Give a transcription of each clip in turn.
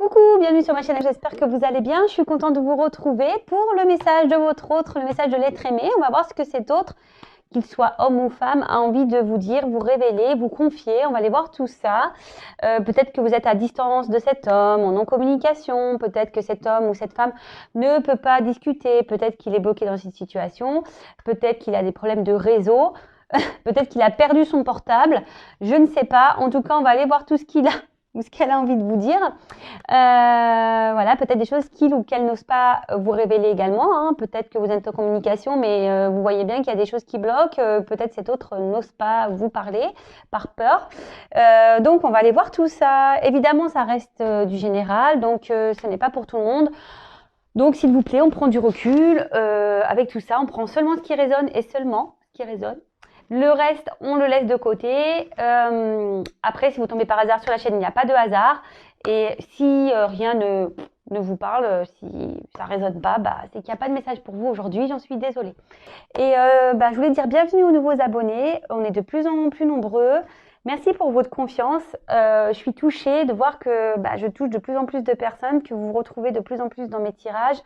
Coucou, bienvenue sur ma chaîne, j'espère que vous allez bien. Je suis contente de vous retrouver pour le message de votre autre, le message de l'être aimé. On va voir ce que cet autre, qu'il soit homme ou femme, a envie de vous dire, vous révéler, vous confier. On va aller voir tout ça. Peut-être que vous êtes à distance de cet homme, en non-communication. Peut-être que cet homme ou cette femme ne peut pas discuter. Peut-être qu'il est bloqué dans cette situation. Peut-être qu'il a des problèmes de réseau. Peut-être qu'il a perdu son portable. Je ne sais pas. En tout cas, on va aller voir tout ce qu'il a ou ce qu'elle a envie de vous dire. Voilà, peut-être des choses qu'il ou qu'elle n'ose pas vous révéler également. Hein. Peut-être que vous êtes en communication, mais vous voyez bien qu'il y a des choses qui bloquent. Peut-être cet autre n'ose pas vous parler par peur. Donc, on va aller voir tout ça. Évidemment, ça reste du général, donc ce n'est pas pour tout le monde. Donc, s'il vous plaît, on prend du recul. Avec tout ça, on prend seulement ce qui résonne et seulement ce qui résonne. Le reste, on le laisse de côté. Après, si vous tombez par hasard sur la chaîne, il n'y a pas de hasard. Et si rien ne vous parle, si ça ne résonne pas, c'est qu'il n'y a pas de message pour vous aujourd'hui. J'en suis désolée. Et je voulais dire bienvenue aux nouveaux abonnés. On est de plus en plus nombreux. Merci pour votre confiance. Je suis touchée de voir que je touche de plus en plus de personnes, que vous vous retrouvez de plus en plus dans mes tirages.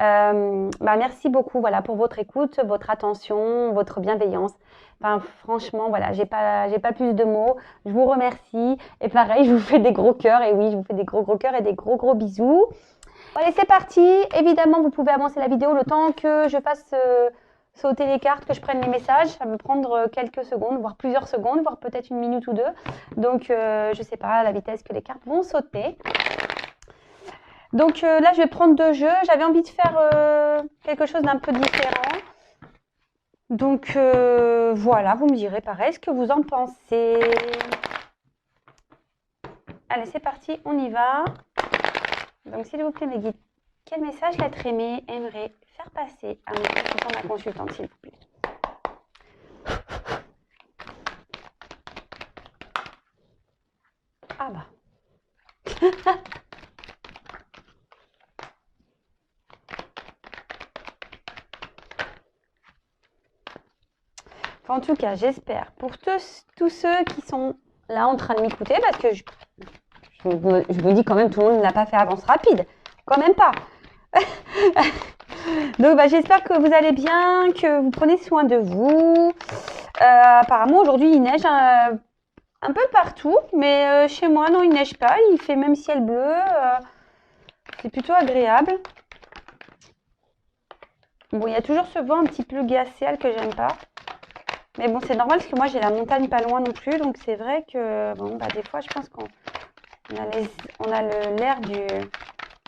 Merci beaucoup pour votre écoute, votre attention, votre bienveillance. Enfin, franchement, voilà, j'ai pas plus de mots. Je vous remercie. Et pareil, je vous fais des gros cœurs. Et oui, je vous fais des gros cœurs et des gros bisous. Bon, allez, c'est parti. Évidemment, vous pouvez avancer la vidéo le temps que je fasse sauter les cartes, que je prenne les messages. Ça va me prendre quelques secondes, voire plusieurs secondes, voire peut-être une minute ou deux. Donc, je sais pas la vitesse que les cartes vont sauter. Donc là, je vais prendre deux jeux. J'avais envie de faire quelque chose d'un peu différent. Donc voilà, vous me direz pareil ce que vous en pensez. Allez, c'est parti, on y va. Donc s'il vous plaît, mes guides, quel message l'être aimé aimerait faire passer à mon consultant, ma consultante, s'il vous plaît? Ah bah. En tout cas, j'espère pour tous ceux qui sont là en train de m'écouter, parce que je me dis quand même, tout le monde n'a pas fait avance rapide. Quand même pas. Donc, j'espère que vous allez bien, que vous prenez soin de vous. Apparemment, aujourd'hui, il neige un peu partout, mais chez moi, non, il neige pas. Il fait même ciel bleu. C'est plutôt agréable. Bon, il y a toujours ce vent un petit peu glacial que j'aime pas. Mais bon, c'est normal parce que moi, j'ai la montagne pas loin non plus. Donc, c'est vrai que, des fois, je pense qu'on a l'air du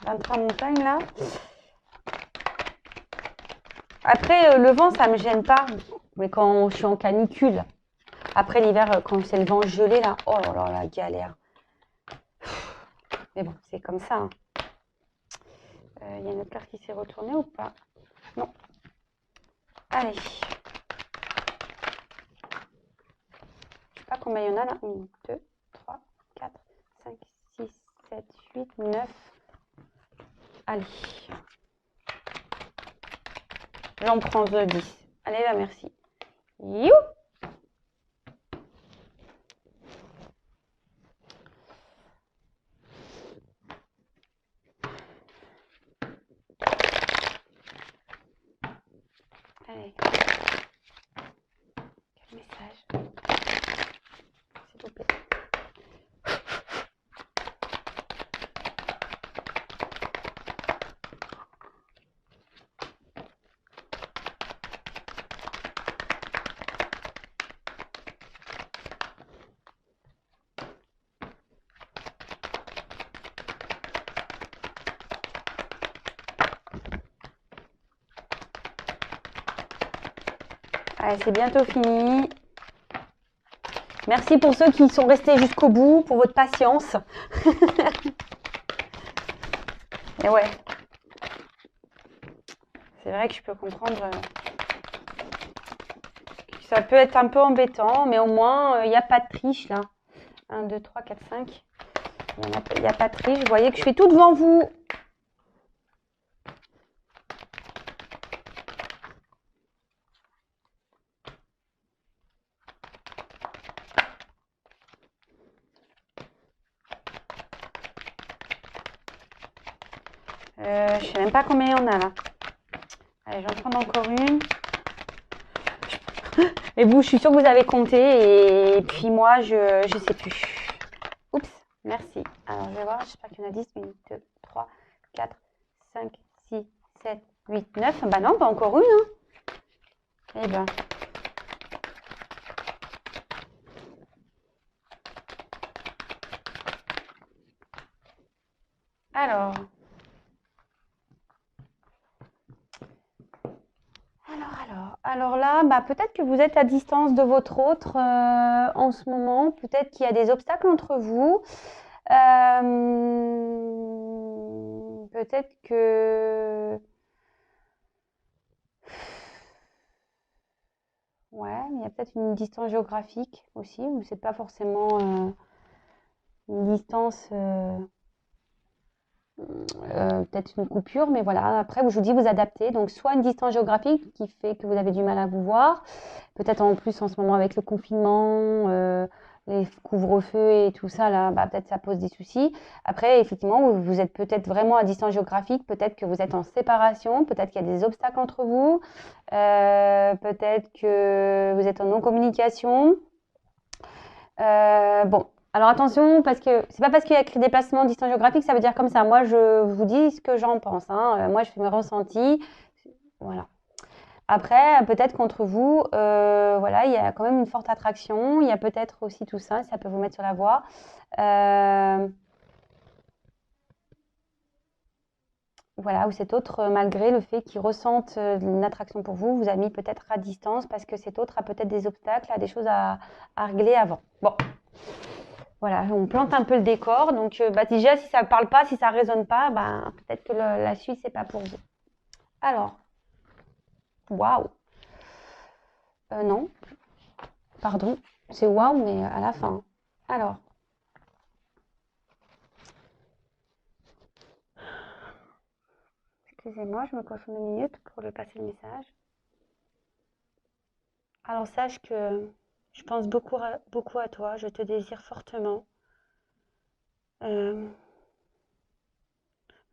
23 montagnes, là. Après, le vent, ça me gêne pas. Mais quand je suis en canicule, après l'hiver, quand c'est le vent gelé, là, oh là là, la galère. Mais bon, c'est comme ça. Hein. Y a une autre carte qui s'est retournée ou pas? Non. Allez. Pas combien il y en a là. 1, 2, 3, 4, 5, 6, 7, 8, 9. Allez. J'en prends 10. Allez là, merci. You. Allez. Quel message? S'il vous plaît. Allez, c'est bientôt fini. Merci pour ceux qui sont restés jusqu'au bout, pour votre patience. Et ouais. C'est vrai que je peux comprendre que ça peut être un peu embêtant, mais au moins, il n'y a pas de triche là. 1, 2, 3, 4, 5. Il n'y a pas de triche. Vous voyez que je suis tout devant vous. Je sais même pas combien il y en a là. Allez, je vais en prendre encore une. Et vous, je suis sûre que vous avez compté. Et puis moi, je sais plus. Oups, merci. Alors, je vais voir. J'espère qu'il y en a 10. 1, 2, 3, 4, 5, 6, 7, 8, 9. Bah non, pas encore une. Hein. Eh ben. Alors. Alors là, bah, peut-être que vous êtes à distance de votre autre en ce moment. Peut-être qu'il y a des obstacles entre vous. Peut-être que... Ouais, il y a peut-être une distance géographique aussi, ou c'est pas forcément une distance... peut-être une coupure, mais voilà. Après, je vous dis, vous adaptez. Donc, soit une distance géographique qui fait que vous avez du mal à vous voir, peut-être en plus en ce moment avec le confinement, les couvre-feux et tout ça, là, bah, peut-être ça pose des soucis. Après, effectivement, vous êtes peut-être vraiment à distance géographique, peut-être que vous êtes en séparation, peut-être qu'il y a des obstacles entre vous, peut-être que vous êtes en non-communication. Bon, alors attention, parce que c'est pas parce qu'il y a écrit déplacement, distance géographique, ça veut dire comme ça. Moi, je vous dis ce que j'en pense. Hein. Moi, je fais mes ressentis. Voilà. Après, peut-être qu'entre vous, voilà, il y a quand même une forte attraction. Il y a peut-être aussi tout ça, ça peut vous mettre sur la voie. Voilà, ou cet autre, malgré le fait qu'il ressente une attraction pour vous, vous a mis peut-être à distance parce que cet autre a peut-être des obstacles, a des choses à régler avant. Bon, voilà, on plante un peu le décor. Donc, bah, déjà, si ça ne parle pas, si ça ne résonne pas, bah, peut-être que la suite, c'est pas pour vous. Alors, waouh. Non, pardon, c'est waouh, mais à la fin. Alors, excusez-moi, je me concentre 2 minutes pour lui passer le message. Alors, sache que je pense beaucoup à toi, je te désire fortement. Euh,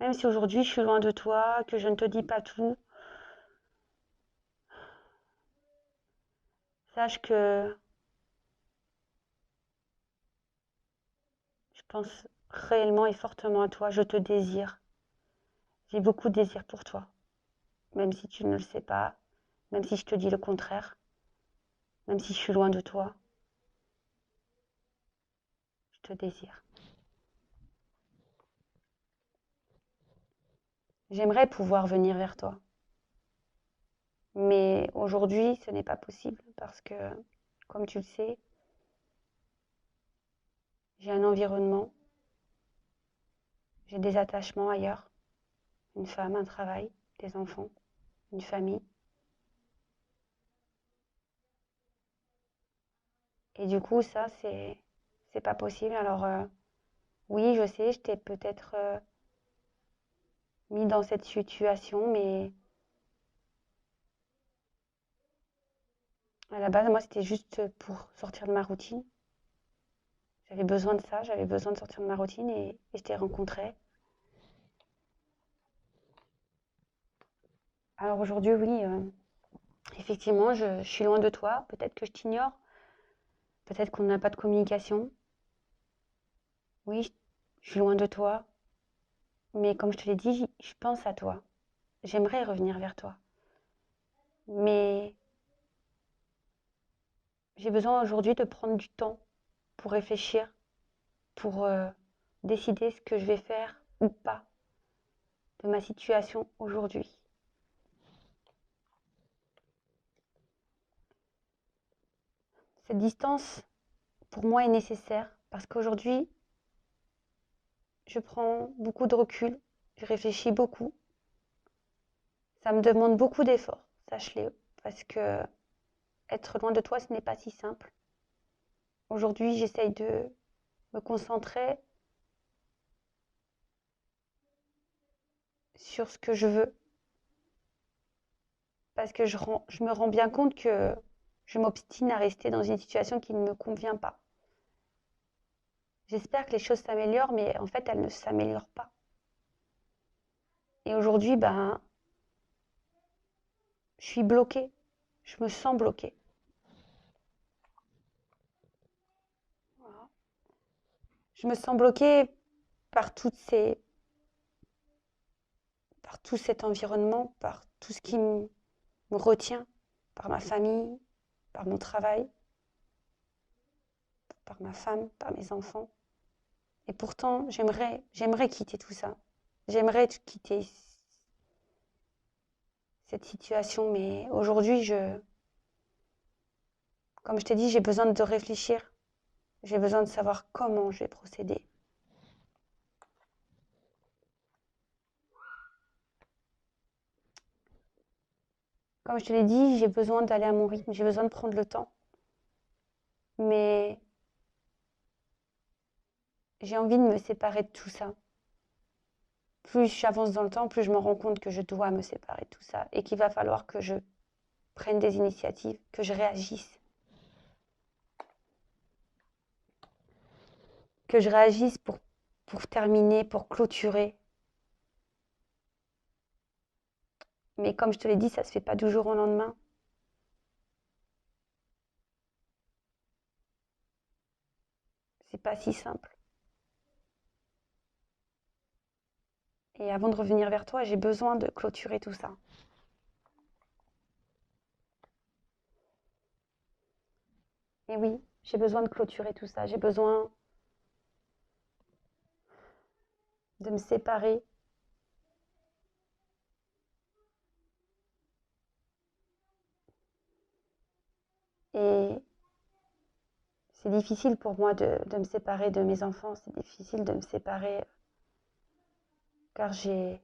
Même si aujourd'hui je suis loin de toi, que je ne te dis pas tout, sache que je pense réellement et fortement à toi, je te désire. J'ai beaucoup de désir pour toi, même si tu ne le sais pas, même si je te dis le contraire, même si je suis loin de toi, je te désire. J'aimerais pouvoir venir vers toi, mais aujourd'hui ce n'est pas possible parce que, comme tu le sais, j'ai un environnement, j'ai des attachements ailleurs, une femme, un travail, des enfants, une famille. Et du coup, ça, c'est pas possible. Alors, oui, je sais, je t'ai peut-être mis dans cette situation, mais à la base, moi, c'était juste pour sortir de ma routine. J'avais besoin de ça, j'avais besoin de sortir de ma routine et je t'ai rencontré. Alors aujourd'hui, oui, effectivement, je suis loin de toi. Peut-être que je t'ignore. Peut-être qu'on n'a pas de communication. Oui, je suis loin de toi. Mais comme je te l'ai dit, je pense à toi. J'aimerais revenir vers toi. Mais j'ai besoin aujourd'hui de prendre du temps pour réfléchir, pour décider ce que je vais faire ou pas de ma situation aujourd'hui. Cette distance, pour moi, est nécessaire parce qu'aujourd'hui, je prends beaucoup de recul, je réfléchis beaucoup. Ça me demande beaucoup d'efforts, sache-le, parce que être loin de toi, ce n'est pas si simple. Aujourd'hui, j'essaye de me concentrer sur ce que je veux parce que je me rends bien compte que je m'obstine à rester dans une situation qui ne me convient pas. J'espère que les choses s'améliorent, mais en fait, elles ne s'améliorent pas. Et aujourd'hui, ben, je suis bloquée. Je me sens bloquée. Voilà. Je me sens bloquée par par tout cet environnement, par tout ce qui me retient, par ma famille, par mon travail, par ma femme, par mes enfants. Et pourtant, j'aimerais quitter tout ça. J'aimerais quitter cette situation, mais aujourd'hui, comme je t'ai dit, j'ai besoin de réfléchir. J'ai besoin de savoir comment je vais procéder. Comme je te l'ai dit, j'ai besoin d'aller à mon rythme, j'ai besoin de prendre le temps. Mais j'ai envie de me séparer de tout ça. Plus j'avance dans le temps, plus je me rends compte que je dois me séparer de tout ça et qu'il va falloir que je prenne des initiatives, que je réagisse. Que je réagisse pour terminer, pour clôturer. Mais comme je te l'ai dit, ça ne se fait pas du jour au lendemain. C'est pas si simple. Et avant de revenir vers toi, j'ai besoin de clôturer tout ça. Et oui, j'ai besoin de clôturer tout ça. J'ai besoin de me séparer. Et c'est difficile pour moi de me séparer de mes enfants. C'est difficile de me séparer car j'ai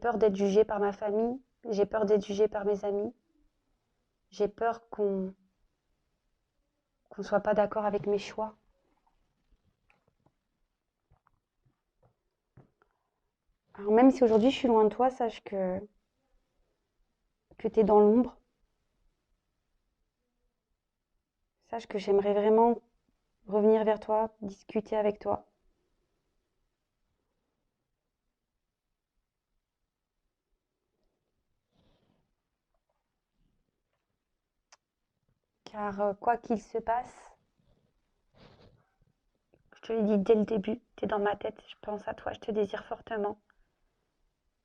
peur d'être jugée par ma famille. J'ai peur d'être jugée par mes amis. J'ai peur qu'on ne soit pas d'accord avec mes choix. Alors même si aujourd'hui je suis loin de toi, sache que tu es dans l'ombre. Sache que j'aimerais vraiment revenir vers toi, discuter avec toi. Car quoi qu'il se passe, je te l'ai dit dès le début, tu es dans ma tête, je pense à toi, je te désire fortement.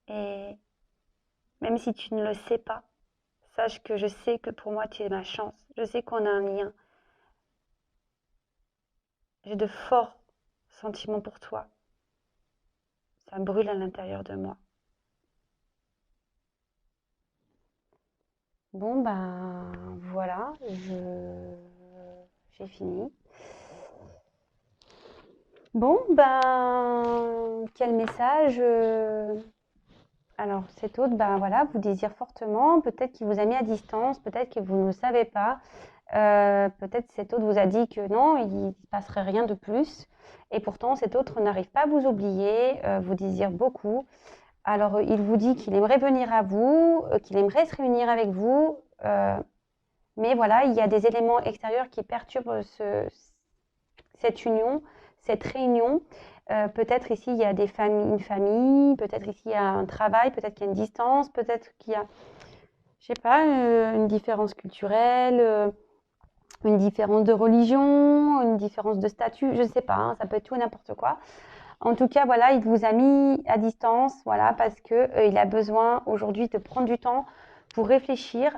Et même si tu ne le sais pas, sache que je sais que pour moi tu es ma chance. Je sais qu'on a un lien. J'ai de forts sentiments pour toi. Ça brûle à l'intérieur de moi. Bon ben voilà, j'ai fini. Bon ben quel message alors cet autre, ben voilà, vous désire fortement, peut-être qu'il vous a mis à distance, peut-être que vous ne le savez pas, peut-être cet autre vous a dit que non, il ne passerait rien de plus, et pourtant cet autre n'arrive pas à vous oublier, vous désire beaucoup. Alors il vous dit qu'il aimerait venir à vous, qu'il aimerait se réunir avec vous, mais voilà, il y a des éléments extérieurs qui perturbent cette union, cette réunion. Peut-être ici il y a une famille, peut-être ici il y a un travail, peut-être qu'il y a une distance, peut-être qu'il y a, je sais pas, une différence culturelle, une différence de religion, une différence de statut, je ne sais pas, hein, ça peut être tout et n'importe quoi. En tout cas, voilà, il vous a mis à distance, voilà, parce que il a besoin aujourd'hui de prendre du temps pour réfléchir.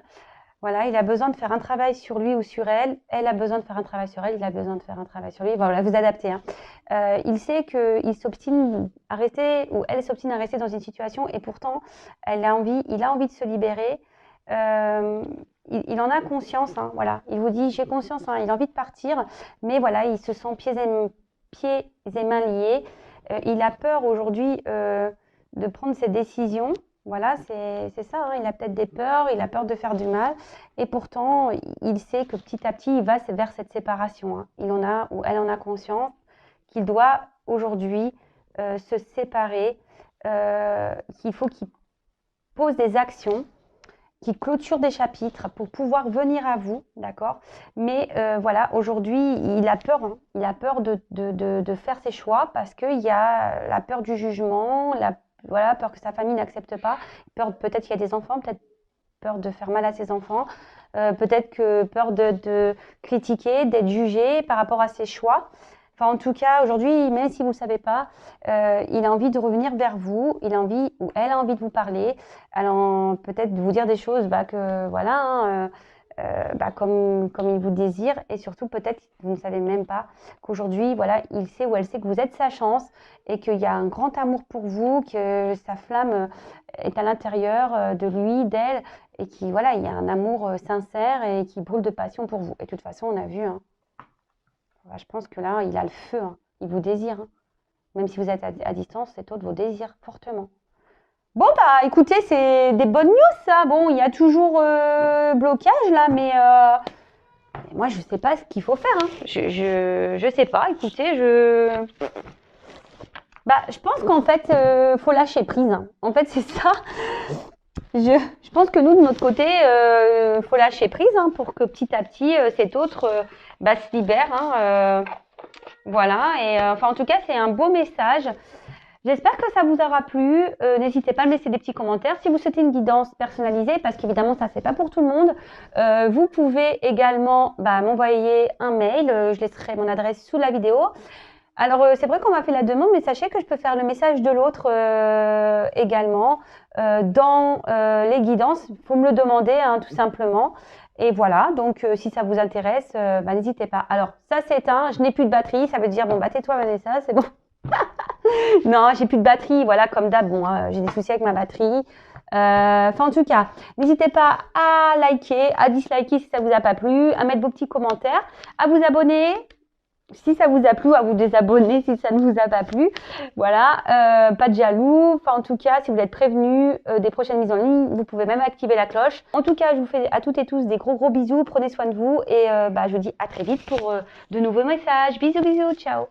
Voilà, il a besoin de faire un travail sur lui ou sur elle. Elle a besoin de faire un travail sur elle. Il a besoin de faire un travail sur lui. Voilà, vous adaptez. Hein. Il sait qu'il s'obstine à rester ou elle s'obstine à rester dans une situation et pourtant, il a envie de se libérer. Il en a conscience. Hein, voilà, il vous dit j'ai conscience. Hein, il a envie de partir, mais voilà, il se sent pieds et mains liés. Il a peur aujourd'hui de prendre ses décisions. Voilà, c'est ça, hein. Il a peut-être des peurs, il a peur de faire du mal, et pourtant, il sait que petit à petit, il va vers cette séparation. Hein. Il en a, ou elle en a conscience, qu'il doit aujourd'hui se séparer, qu'il faut qu'il pose des actions, qu'il clôture des chapitres pour pouvoir venir à vous, d'accord? Mais voilà, aujourd'hui, il a peur, hein. Il a peur de faire ses choix parce qu'il y a la peur du jugement, voilà, peur que sa famille n'accepte pas, peur peut-être qu'il y a des enfants, peut-être peur de faire mal à ses enfants, peut-être que peur de critiquer, d'être jugé par rapport à ses choix. Enfin, en tout cas, aujourd'hui, même si vous ne le savez pas, il a envie de revenir vers vous, il a envie, ou elle a envie de vous parler, peut-être de vous dire des choses que voilà, hein, comme il vous désire, et surtout peut-être vous ne savez même pas qu'aujourd'hui, voilà, il sait ou elle sait que vous êtes sa chance et qu'il y a un grand amour pour vous, que sa flamme est à l'intérieur de lui, d'elle, et qu'il voilà, il y a un amour sincère et qui brûle de passion pour vous. Et de toute façon, on a vu, hein, je pense que là, il a le feu, hein, il vous désire, hein. Même si vous êtes à distance, cet autre vous désire fortement. Bon, bah écoutez, c'est des bonnes news, ça. Bon, il y a toujours blocage là, mais moi, je sais pas ce qu'il faut faire, hein. Je sais pas. Écoutez, je pense qu'en fait, faut lâcher prise, hein. En fait, c'est ça. Je pense que nous, de notre côté, faut lâcher prise, hein, pour que petit à petit, cet autre se libère, hein, voilà. Et enfin, en tout cas, c'est un beau message. J'espère que ça vous aura plu. N'hésitez pas à me laisser des petits commentaires. Si vous souhaitez une guidance personnalisée, parce qu'évidemment, ça, c'est pas pour tout le monde, vous pouvez également m'envoyer un mail. Je laisserai mon adresse sous la vidéo. Alors, c'est vrai qu'on m'a fait la demande, mais sachez que je peux faire le message de l'autre également dans les guidances. Il faut me le demander, hein, tout simplement. Et voilà, donc si ça vous intéresse, n'hésitez pas. Alors, ça s'éteint, je n'ai plus de batterie. Ça veut dire, bon, tais-toi Vanessa, c'est bon. Non, j'ai plus de batterie, voilà, comme d'hab. Bon, j'ai des soucis avec ma batterie. Enfin, en tout cas, n'hésitez pas à liker, à disliker si ça vous a pas plu, à mettre vos petits commentaires, à vous abonner si ça vous a plu, à vous désabonner si ça ne vous a pas plu. Voilà, pas de jaloux. Enfin, en tout cas, si vous êtes prévenus des prochaines mises en ligne, vous pouvez même activer la cloche. En tout cas, je vous fais à toutes et tous des gros bisous. Prenez soin de vous et je vous dis à très vite pour de nouveaux messages. Bisous, bisous, ciao.